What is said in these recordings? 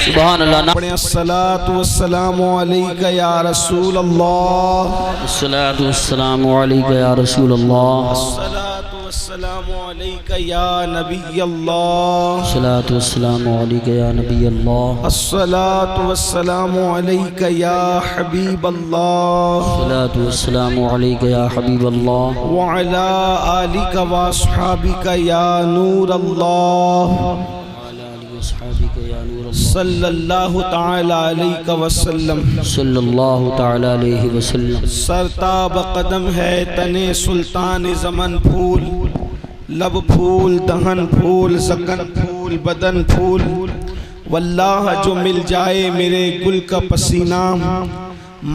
سبحان اللہ. الصلاۃ والسلام علیک یا رسول اللہ. الصلاۃ والسلام علیک یا رسول اللہ. الصلاۃ والسلام علیک یا نبی اللہ. الصلاۃ والسلام علیک یا نبی اللہ. الصلاۃ والسلام علیک یا حبیب اللہ. الصلاۃ والسلام علیک یا حبیب اللہ. وعلی آلک واصحابک یا نور اللہ. صلی اللہ تعالی علیہ وسلم. صلی اللہ تعالی علیہ وسلم. سرتاب قدم ہے تنے سلطان زمن پھول، لب پھول دہن پھول زکن پھول بدن پھول. واللہ جو مل جائے میرے گل کا پسینہ،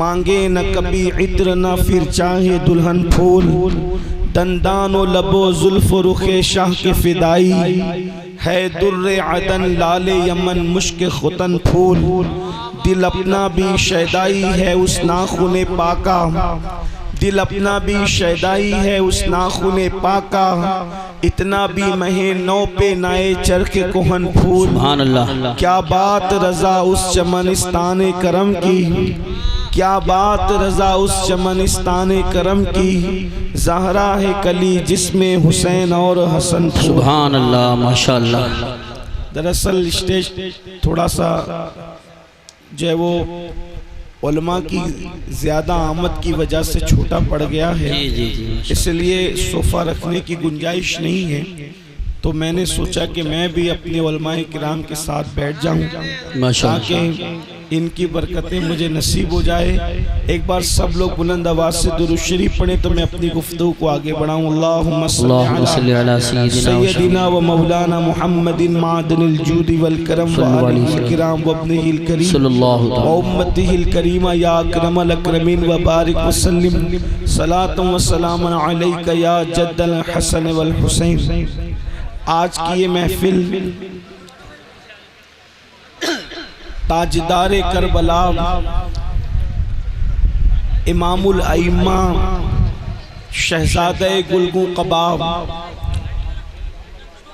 مانگے نہ کبھی عطر نہ پھر چاہے دلہن پھول. دندان و لب و زلف و رخ شاہ کے فدائی، ہے در عدن لال یمن مشک ختن پھول. دل اپنا بھی شیدائی ہے اس ناخن پاکا، دل اپنا بھی شیدائی ہے اس ناخن پاکا. اتنا بھی مہے نو پہ نائے چرخ کہن پھول. سبحان اللہ. کیا بات رضا اس چمنستان کرم کی، کیا بات رضا اس چمنستان کرم کی. زہرا ہے کلی جس میں حسین اور حسن پھول. سبحان اللہ. ماشاءاللہ. دراصل اسٹیج تھوڑا سا جو ہے وہ علماء کی زیادہ آمد کی وجہ سے چھوٹا پڑ گیا ہے، اس لیے صوفہ رکھنے کی گنجائش نہیں ہے. تو میں نے سوچا کہ میں بھی اپنے علماء کرام کے ساتھ بیٹھ جاؤں تاکہ ان کی برکتیں مجھے نصیب ہو جائے. ایک بار سب لوگ بلند آواز سے درود شریف پڑھیں تو میں اپنی گفتگو کو آگے بڑھاؤں. اللہم صلی علی سیدنا و مولانا محمد معدن الجود والکرم وآلہ الکرام وابنہ الکریم و امتہ الکریمہ یا اکرم الاکرمین وبارک وسلم. صلاۃ و سلام علیک یا جد الحسن والحسین. آج کی یہ محفل تاجدار کربلا، امام الائمہ، شہزادہ گلگوں قباب،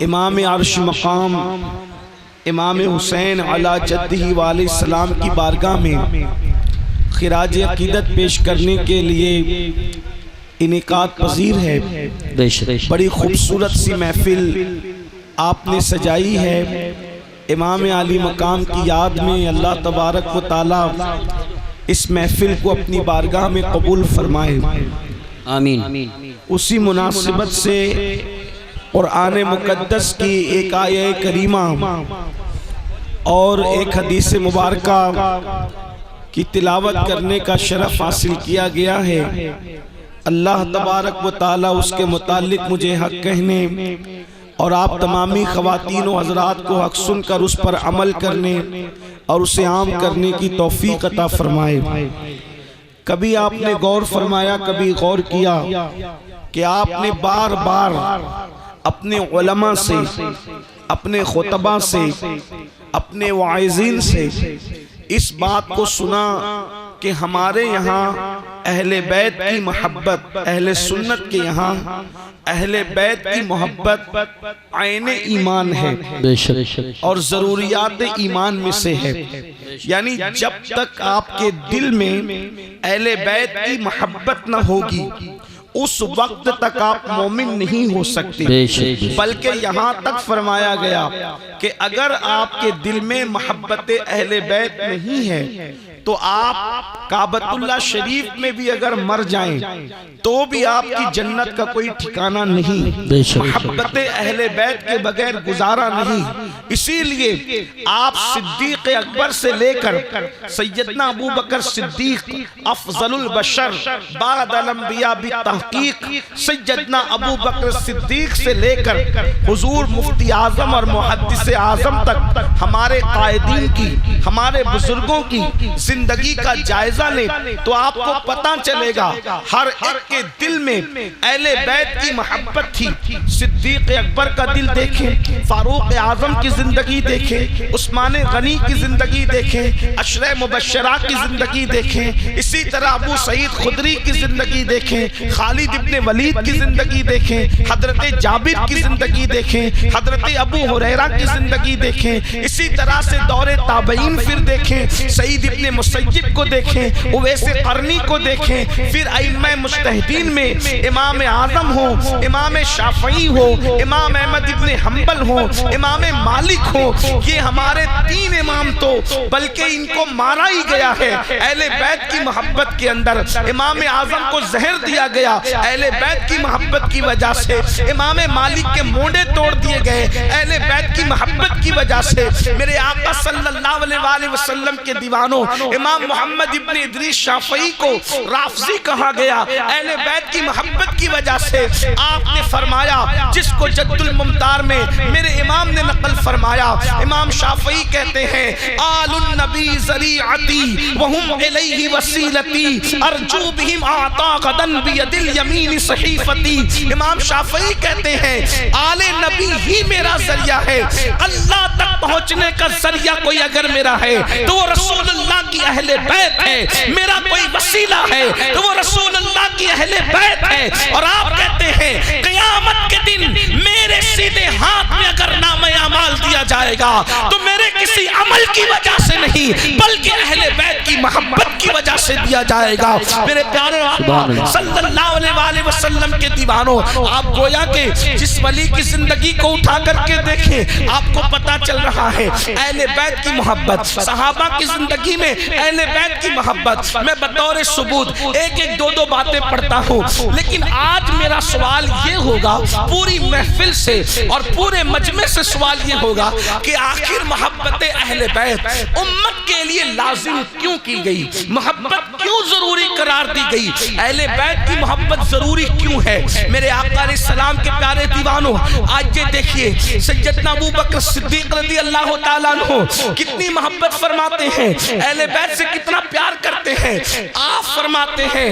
امام عرش مقام، امام حسین علی جدہ علیہ السلام کی بارگاہ میں خراج عقیدت پیش کرنے کے لیے انعقاد پذیر ہے. بڑی خوبصورت سی محفل آپ نے سجائی ہے. امام علی مقام کی یاد میں اللہ تبارک و تعالی اس محفل کو اپنی بارگاہ میں قبول فرمائے. آمین. اسی مناسبت سے قرآن مقدس کی ایک آیہ کریمہ اور ایک حدیث مبارکہ کی تلاوت کرنے کا شرف حاصل کیا گیا ہے. اللہ تبارک و تعالی اس کے متعلق مجھے حق کہنے اور آپ تمامی خواتین و حضرات کو حق سن کر اس پر عمل کرنے اور اسے عام کرنے کی توفیق عطا فرمائے. کبھی آپ نے غور فرمایا، کبھی غور کیا کہ آپ نے بار بار اپنے علماء سے، اپنے خطبہ سے، اپنے واعظین سے اس بات کو سنا کہ ہمارے یہاں اہل بیت کی محبت، اہل سنت کے یہاں اہل بیت کی محبت عین ایمان ہے اور ضروریات ایمان میں سے ہے. یعنی جب تک آپ کے دل میں اہل بیت کی محبت نہ ہوگی اس وقت تک آپ مومن نہیں ہو سکتے. بلکہ یہاں تک فرمایا گیا کہ اگر آپ کے دل میں محبت اہل بیت نہیں ہے تو آپ کعبۃ اللہ شریف میں بھی اگر مر جائیں تو بھی آپ کی جنت کا کوئی ٹھکانہ نہیں. محبت اہل بیت کے بغیر گزارا نہیں. اسی لیے آپ صدیق اکبر سے لے کر سیدنا ابو بکر صدیق افضل البشر بعد الانبیاء بالتحقیق سیدنا ابو بکر صدیق سے لے کر حضور مفتی اعظم اور محدث اعظم تک ہمارے قائدین کی، ہمارے بزرگوں کی زندگی کا جائزہ لیں تو آپ کو پتہ چلے گا ہر ایک کے دل میں اہل بیت کی محبت تھی۔ صدیق اکبر کا دل دیکھیں، فاروق اعظم کی زندگی دیکھیں، عثمان غنی کی زندگی دیکھیں، عشرہ مبشرہ کی زندگی دیکھیں، اسی طرح ابو سعید خدری کی زندگی دیکھیں، خالد ابن ولید کی زندگی دیکھیں، حضرت جابر کی زندگی دیکھیں، حضرت ابو ہریرہ کی زندگی دیکھیں، اسی طرح سے دور تابعین پھر دیکھیں، سعید ابن مسیب کو دیکھیں، اویس قرنی کو دیکھیں، پھر ائمہ مجتہدین میں امام اعظم ہو، امام شافعی ہو، امام احمد ابن حنبل ہو، امام مالک ہو، یہ ہمارے تین امام تو بلکہ ان کو مارا ہی گیا ہے اہل بیت کی محبت کے اندر۔ امام اعظم کو زہر دیا گیا اہل بیت کی محبت کی وجہ سے، امام مالک کے مونڈے توڑ دیے گئے اہل بیت کی محبت کی وجہ سے۔ میرے آقا صلی اللہ علیہ وسلم کے دیوانوں امام محمد ابن ادریس شافعی کو رافضی کہا گیا اہل بیت کی محبت کی وجہ سے۔ آپ نے فرمایا، جس کو جد الممتار میں میرے امام نے نقل فرمایا، امام شافعی کہتے ہیں آل النبی ذریعتی وہم الیہ وسیلتی ارجو بہم آتا غدن بید الیمین صحیفتی۔ امام شافعی کہتے ہیں آل نبی ہی میرا ذریعہ ہے، اللہ تک پہنچنے کا ذریعہ کوئی اگر میرا ہے تو وہ رسول اللہ کی اہل بیت ہے، میرا کوئی وسیلہ ہے تو وہ رسول اللہ کی اہل بیت ہے۔ اور آپ کہتے ہیں قیامت کے دن میرے سیدھے ہاتھ میں اگر نام اعمال دیا جائے گا تو میرے کسی عمل کی وجہ سے نہیں بلکہ اہل بیت کی محبت کی وجہ سے دیا جائے گا۔ میرے پیارے آقا صلی اللہ علیہ وسلم کے دیوانوں، آپ گویا کہ جس ولی کی زندگی کو اٹھا کر کے دیکھیں آپ کو پتا چل رہا ہے اہل بیت کی محبت، صحابہ کی زندگی میں اہل بیت کی محبت۔ میں بطور ثبوت ایک ایک دو دو باتیں پڑھتا ہوں، لیکن آج میرا سوال یہ ہوگا پوری محفل سے اور پورے مجمع سے، سوال یہ ہوگا کہ آخر محبت اہل بیت امت کے لیے لازم کیوں کی گئی؟ محبت کیوں ضروری قرار دی گئی؟ اہل بیت کی محبت ضروری کیوں ہے؟ میرے آقا علیہ السلام کے پیارے دیوانوں، آج یہ دیکھیے سیدنا ابو بکر صدیق رضی اللہ تعالیٰ عنہ کتنی محبت فرماتے ہیں، اہل بیت سے کتنا پیار کرتے ہیں۔ آپ فرماتے ہیں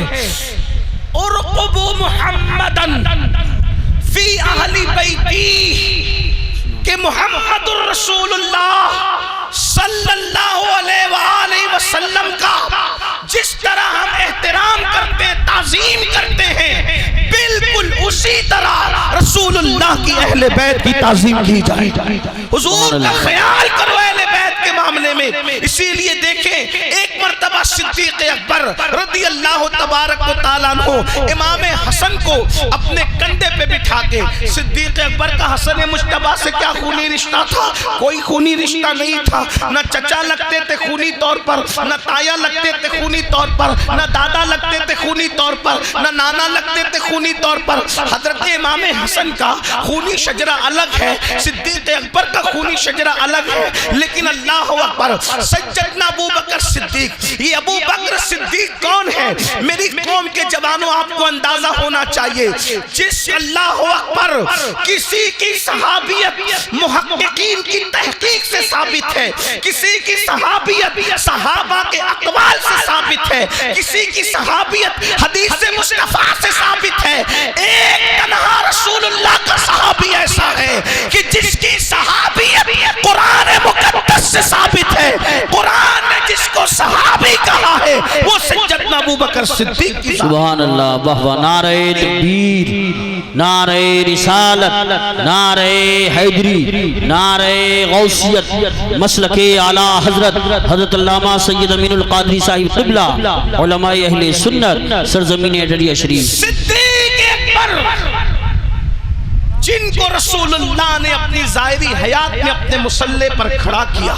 ارقبوا محمدن فی اہل بیتی، کہ محمد الرسول اللہ صلی اللہ علیہ وآلہ وسلم کا جس طرح ہم احترام کرتے ہیں، تعظیم کرتے ہیں، بالکل اسی طرح رسول اللہ کی اہل بیت کی تعظیم کی جائے۔ حضور کا خیال کرو اہل بیت کے معاملے میں۔ اسی لیے دیکھیں ایک مرتبہ صدیق اکبر رضی اللہ تبارک و تعالیٰ عنہ امام حسن کو اپنے کندھے پہ بٹھا کے، صدیق اکبر کا حسن مجتبیٰ سے کیا خونی رشتہ تھا؟ کوئی خونی رشتہ نہیں تھا، نہ چچا لگتے تھے خونی طور پر، نہ تایا لگتے تھے خونی طور پر، نہ دادا لگتے تھے خونی طور پر، نہ نانا لگتے تھے خونی طور پر۔ حضرت امام حسن کا خونی شجرہ الگ ہے، صدیق اکبر کا خونی شجرہ الگ ہے، لیکن اللہ اکبر سیدنا ابو بکر صدیق، یہ ابو بکر صدیق کون ہے؟ میری قوم کے جوانوں آپ کو اندازہ ہونا چاہیے، جس اللہ اکبر کسی کی صحابیت محققین کی تحقیق سے ثابت ہے، کسی کی صحابیت صحابہ کے اقوال سے ثابت ہے، کسی کی صحابیت حدیث مصطفیٰ سے ثابت ہے، ایک تنہا رسول اللہ کا صحابی ایسا ہے کہ جس کی صحابیت قرآن مقدس سے ثابت ہے۔ قرآن نے جس کو صحابی کہا ہے وہ سیدنا ابو بکر صدیق کی۔ سبحان اللہ، بہوا نعرہ تکبیر، نعرہ رسالت، نعرہ حیدری، نعرہ غوثیت، مسلک اعلیٰ حضرت حضرت علامہ سید امین القادری صاحب قبلہ، علماء اہل سنت، سرزمین ڈڈیا شریف۔ صدیق اکبر جن کو رسول اللہ نے اپنی ظاہری حیات میں اپنے مصلح پر کھڑا کیا،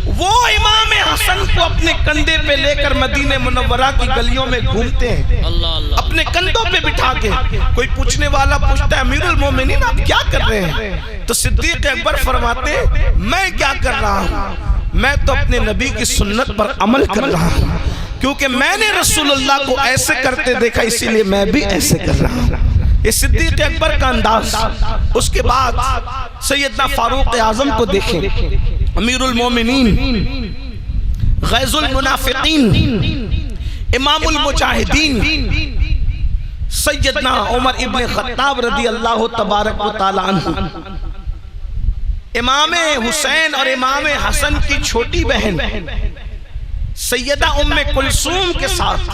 وہ امام حسن کو اپنے کندھے پہ لے کر مدینہ منورہ کی گلیوں میں گھومتے ہیں، اپنے کندھوں پہ بٹھا کے۔ کوئی پوچھنے والا پوچھتا ہے امیر المومنین آپ کیا کر رہے ہیں؟ تو صدیق اکبر فرماتے ہیں میں کیا کر رہا ہوں، میں تو اپنے نبی کی سنت پر عمل کر رہا ہوں، کیونکہ میں نے رسول اللہ کو ایسے کرتے دیکھا اسی لیے میں بھی ایسے کر رہا ہوں۔ یہ صدیق اکبر کا انداز۔ اس کے بعد سیدنا فاروق اعظم کو دیکھیں، امیر المومنین غیظ المنافقین، امام المجاہدین سیدنا عمر ابن خطاب رضی اللہ تبارک و تعالی عنہ، امام حسین اور امام حسن کی چھوٹی بہن سیدہ ام کلثوم کے ساتھ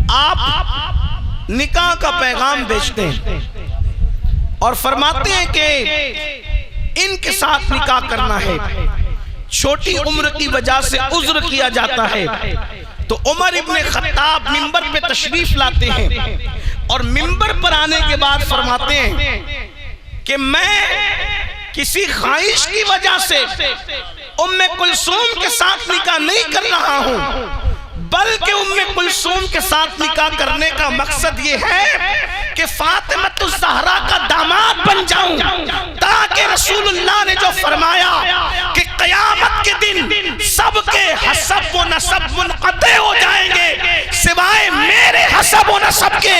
آپ نکاح کا پیغام بھیجتے ہیں اور فرماتے ہیں کہ ان کے ساتھ نکاح کرنا ہے، چھوٹی عمر کی وجہ سے عذر کیا جاتا ہے۔ تو عمر ابن خطاب منبر پہ تشریف لاتے ہیں اور منبر پر آنے کے بعد فرماتے ہیں کہ میں کسی خواہش کی وجہ سے ام کلثوم کے ساتھ نکاح نہیں کر رہا ہوں، بلکہ ام کلثوم کے ساتھ نکاح کرنے کا مقصد یہ ہے کہ فاطمہ الزہرا کا داماد بن جاؤں، تاکہ رسول اللہ نے جو فرمایا کہ قیامت کے دن سب کے حسب و نسب منقطع ہو جائیں گے سوائے میرے حسب و نسب کے،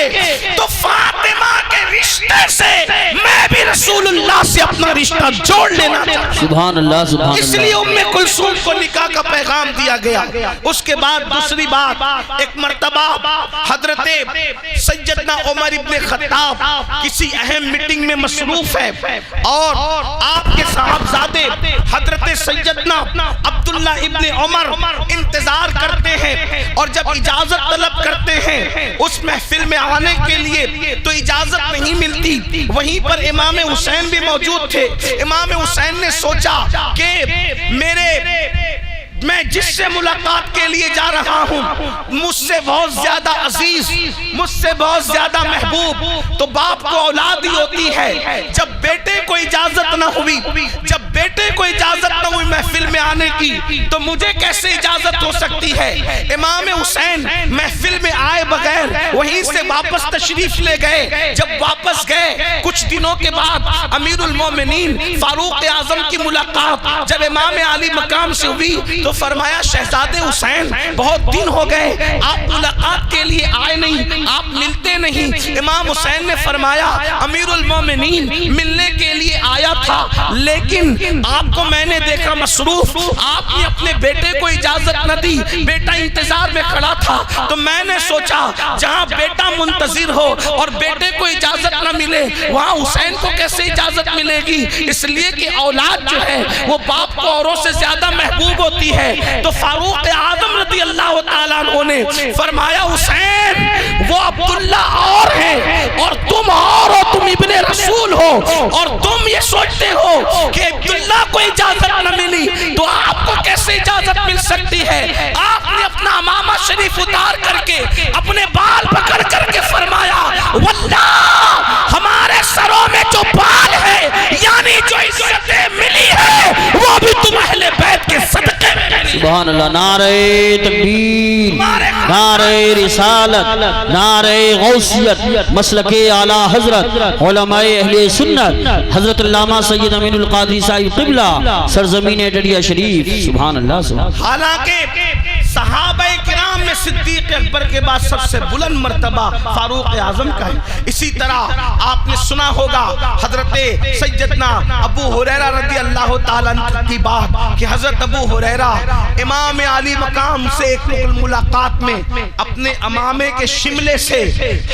تو فاطمہ کے رشتے سے میں بھی رسول اللہ سے اپنا رشتہ جوڑ لینا چاہتا ہوں۔ سبحان اللہ سبحان اللہ۔ اس لیے ام کلثوم کو نکاح کا پیغام دیا گیا۔ اس کے بعد دوسری بات، ایک مرتبہ حضرت سیدنا عمر ابن خطاب کسی اہم میٹنگ میں مصروف ہے اور آپ کے صاحبزادے حضرت سیدنا عبداللہ ابن عمر انتظار کرتے ہیں، اور جب اجازت طلب کرتے ہیں اس محفل میں آنے کے لیے تو اجازت نہیں ملتی۔ وہیں پر امام حسین بھی موجود تھے۔ امام حسین نے سوچا کہ میں جس سے ملاقات کے لیے جا رہا ہوں مجھ سے بہت زیادہ عزیز، مجھ سے بہت زیادہ محبوب، تو باپ کو اولاد ہی ہوتی ہے، جب بیٹے کو اجازت نہ ہوئی، جب بیٹے کو اجازت نہ ہوئی محفل میں آنے کی تو مجھے کیسے اجازت ہو سکتی ہے۔ امام حسین محفل میں آئے بغیر وہیں سے واپس تشریف لے گئے۔ جب واپس گئے کچھ دنوں کے بعد امیر المومنین فاروق اعظم کی ملاقات جب امام علی مقام سے ہوئی تو فرمایا شہزادے حسین بہت دن ہو گئے آپ ملاقات کے لیے آئے نہیں، آپ ملتے نہیں۔ امام حسین نے فرمایا امیر المومنین ملنے کے لیے آیا تھا، لیکن آپ کو میں نے دیکھا مصروف، آپ نے اپنے بیٹے کو اجازت نہ دی، بیٹا انتظار میں کھڑا تھا، تو میں نے سوچا جہاں بیٹا منتظر ہو اور بیٹے کو اجازت نہ ملے وہاں حسین کو کیسے اجازت ملے گی، اس لیے کہ اولاد جو ہے وہ باپ کو اوروں سے زیادہ محبوب ہوتی ہے۔ تو فاروق اعظم رضی اللہ تعالیٰ عنہ نے فرمایا حسین وہ عبداللہ اور ہے اور تم اور ہو، تم ابن رسول ہو، اور تم یہ سوچتے ہو کہ عبداللہ کو اجازت نہ ملی تو آپ کو کیسے اجازت مل سکتی ہے۔ آپ نے اپنا امامہ شریف اتار کر کے اپنے بال پکڑ کر کے فرمایا واللہ ہمارے سروں میں جو بال ہے یعنی جو عزتیں ملی ہے وہ بھی تم اہل بیت کے صدقے میں۔ سبحان اللہ۔ نعرہ تکبیر، نعرہ رسالت، نعرہ غوثیت، مسلک اعلی حضرت علماء اہل سنت حضرت علامہ سید امین القادری صاحب قبلہ سرزمین ڈڈیا شریف۔ سبحان اللہ سبحان اللہ۔ حالانکہ صحابہ کرام میں صدیق اکبر کے بعد سب سے بلند مرتبہ فاروق اعظم کا ہے۔ اسی طرح آپ نے سنا ہوگا حضرت سیدنا ابو ہریرہ رضی اللہ تعالیٰ عنہ کی بات کہ حضرت ابو ہریرہ امام علی مقام سے ایک ملاقات میں اپنے امامے کے شملے سے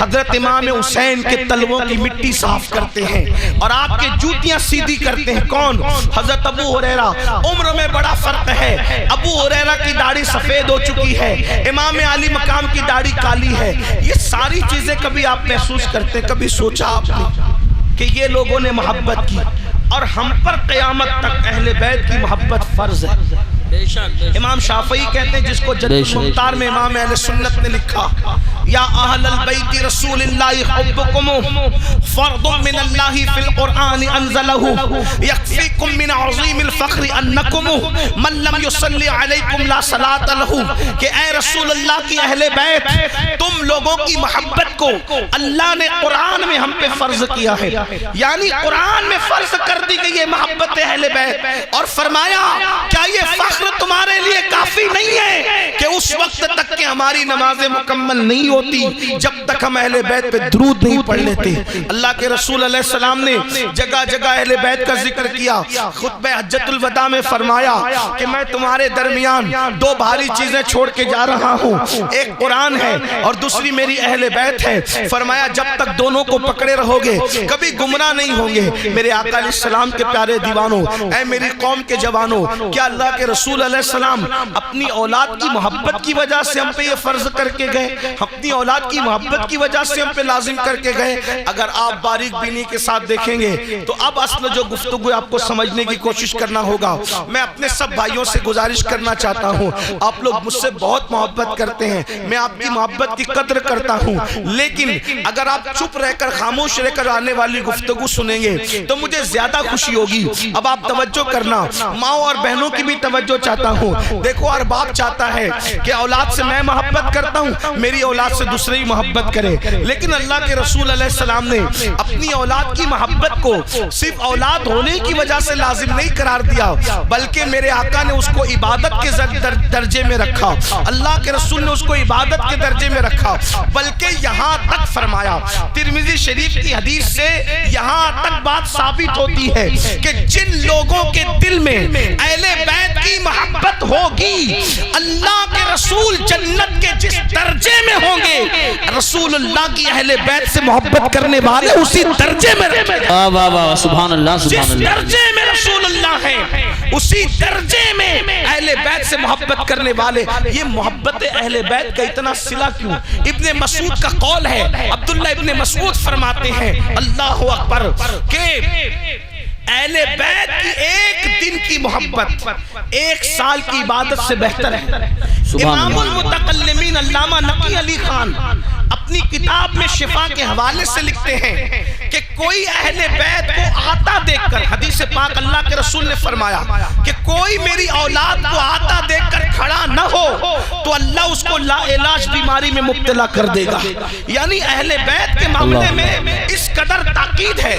حضرت امام حسین کے تلووں کی مٹی صاف کرتے ہیں اور آپ کے جوتیاں سیدھی کرتے ہیں۔ کون؟ حضرت ابو ہریرہ۔ عمر میں بڑا فرق ہے، ابو ہریرہ کی داڑھی سفید ہو چکی ہے، امام علی مقام کی داڑھی کالی ہے۔ یہ ساری چیزیں کبھی آپ محسوس کرتے، کبھی سوچا آپ نے کہ یہ لوگوں نے محبت کی اور ہم پر قیامت تک اہل بیت کی محبت فرض ہے۔ امام شافعی کہتے ہیں جس کو جد المختار میں امام اہل سنت نے لکھا یا اہل البیت رسول اللہ حبکم فرض من اللہ فی القرآن انزلہ یکفیکم من عظیم الفخر انکم من لم یصلی علیکم لا صلاۃ لہ، کہ اے رسول اللہ کی اہل بیت تم لوگوں کی محبت کو اللہ نے قرآن میں ہم پہ فرض کیا ہے، یعنی قرآن میں فرض کر دی گئی ہے محبت اہل بیت، اور فرمایا کیا یہ فخر فخر تمہارے لیے کافی نہیں ہے کہ اس وقت تک کہ ہماری نمازیں مکمل نہیں ہوتی جب تک ہم اہل بیت پہ درود نہیں پڑھ لیتے. اللہ کے رسول علیہ السلام نے جگہ جگہ اہل بیت کا ذکر کیا. خطبہ حجۃ الوداع میں فرمایا کہ میں تمہارے درمیان دو بھاری چیزیں چھوڑ کے جا رہا ہوں, ایک قرآن ہے اور دوسری میری اہل بیت ہے. فرمایا جب تک دونوں کو پکڑے رہو گے کبھی گمراہ نہیں ہوں گے. میرے آقا علیہ السلام کے پیارے دیوانوں, اے میری قوم کے جوانوں, کیا اللہ کے رسول علیہ السلام اپنی اولاد کی محبت کی وجہ سے ہم پہ یہ فرض کر کے گئے, اپنی اولاد کی محبت کی وجہ سے ہم پہ لازم کر کے گئے؟ اگر آپ باریک بینی کے ساتھ دیکھیں گے تو اب اصل جو گفتگو آپ کو سمجھنے کی کوشش کرنا ہوگا. میں اپنے سب بھائیوں سے گزارش کرنا چاہتا ہوں, آپ لوگ مجھ سے بہت محبت کرتے ہیں, میں آپ کی محبت کی قدر کرتا ہوں, لیکن اگر آپ چپ رہ کر خاموش رہ کر آنے والی گفتگو سنیں گے تو مجھے زیادہ خوشی ہوگی. اب آپ توجہ کرنا, ماؤں اور بہنوں کی بھی توجہ چاہتا ہوں. دیکھو ہر باپ چاہتا ہے کہ اولاد سے میں محبت کرتا ہوں, میری اولاد سے دوسرے ہی محبت کرے, لیکن اللہ کے رسول علیہ السلام نے اپنی اولاد کی محبت کو صرف اولاد ہونے کی وجہ سے لازم نہیں قرار دیا, بلکہ میرے آقا نے اس کو عبادت کے درجے میں رکھا. اللہ کے رسول نے اس کو عبادت کے درجے میں رکھا, بلکہ یہاں تک فرمایا, ترمذی شریف کی حدیث سے یہاں تک بات ثابت ہوتی ہے کہ جن لوگوں کے دل میں اہل بیت کی محبت ہوگی, اللہ کے رسول جنت کے جس درجے میں ہوں گے, رسول اللہ کی اہل بیت سے محبت کرنے والے اسی درجے میں رہیں گے. سبحان اللہ, جس درجے میں رسول اللہ ہے اسی درجے میں اہل بیت سے محبت کرنے والے. یہ محبت اہل بیت کا اتنا صلہ کیوں؟ ابن مسعود کا قول ہے, عبداللہ ابن مسعود فرماتے ہیں اللہ اکبر, کہ اہل بیت کی ایک دن کی محبت ایک سال کی عبادت سے بہتر ہے. امام المتکلمین علامہ نقی علی خان اپنی کتاب میں شفا کے حوالے سے لکھتے ہیں کہ کوئی اہل بیت کو آتا دیکھ کر, حدیث پاک اللہ کے رسول نے فرمایا کہ کوئی میری اولاد کو آتا دیکھ کر کھڑا نہ ہو تو اللہ اس کو لا علاج بیماری میں مبتلا کر دے گا. یعنی اہل بیت کے معاملے میں اس قدر تاکید ہے,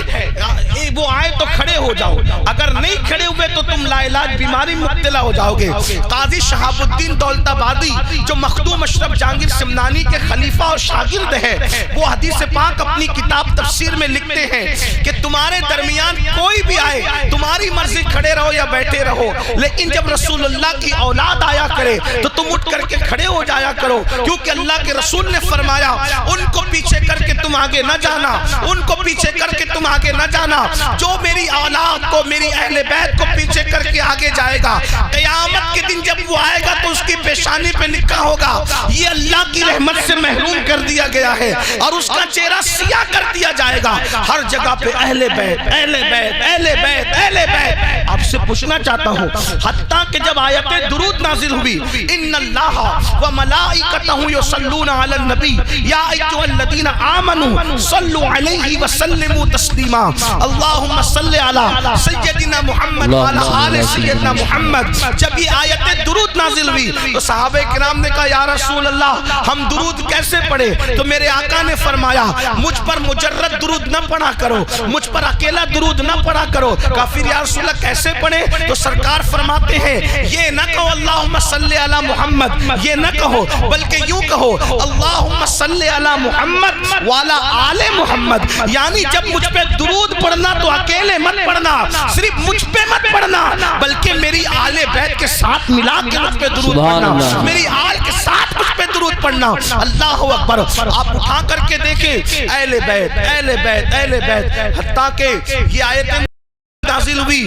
وہ آئے تو کھڑے ہو جاؤ, اگر نہیں کھڑے ہوئے تو تم لا علاج بیماری میں مبتلا ہو جاؤ گے. قاضی شہاب الدین دولت آبادی جو مخدوم اشرف جہانگیر سمنانی کے خلیفہ اور شاگرد ہے, وہ حدیث پاک اپنی کتاب تفسیر میں لکھتے ہیں کہ تمہارے درمیان کوئی بھی آئے, تمہاری مرضی کھڑے رہو یا بیٹھے رہو, لیکن جب رسول اللہ کی اولاد آیا کرے تو تم اٹھ کر کے کھڑے ہو جایا کرو, کیونکہ اللہ کے رسول نے فرمایا ان کو پیچھے کر کے تم آگے نہ جانا, ان کو پیچھے کر کے تم آگے نہ جانا. جو میری اولاد کو, میری اہل بیت کو پیچھے کر کے آگے جائے گا, قیامت کے دن جب وہ آئے گا تو اس کی پیشانی پہ لکھا ہوگا یہ اللہ کی رحمت سے محروم کر دیا گیا ہے, اور اس کا چہرہ سیاہ کر دیا جائے گا. ہر جگہ پہ اہل بیت, اہل بیت, اہل بیت, اہل بیت. آپ سے پوچھنا چاہتا ہوں, حتیٰ کہ جب آیت درود نازل ہوئی, ان اللہ و ملائکتہ یصلون علی النبی یا ایھا الذین آمنوا صلوا علیہ وسلموا تسلیما, اللہم صلی علی سیدنا محمد وعلی آل سیدنا محمد. جب یہ آیت درود نازل ہوئی تو صحابہ کرام نے کہا یا رسول اللہ ہم درود کیسے پڑھے؟ تو میرے آقا نے فرمایا مجھ پر مجرد درود نہ پڑھا کرو, مجھ پر اکیلا درود نہ پڑھا کرو. کافر یا رسول اللہ کیسے پڑھے؟ تو سرکار فرماتے ہیں یہ نہ کہو اللہم صلی علی محمد, یہ نہ کہو, بلکہ یوں کہو اللہم صلی علی محمد وعلی آل محمد. یعنی جب مجھ پہ درود پڑھنا تو اکیلے مت پڑھنا, صرف مجھ پہ مت پڑھنا, بلکہ میری آل بیت کے ساتھ ملا کے مجھ پہ درود پڑھنا, میری آل کے ساتھ مجھ پہ درود پڑھنا. اللہ اکبر. آپ اٹھا کر کے دیکھیں اہل بیت, اہل بیت, اہل بیت, حتیٰ کہ یہ آیتیں نازل ہوئی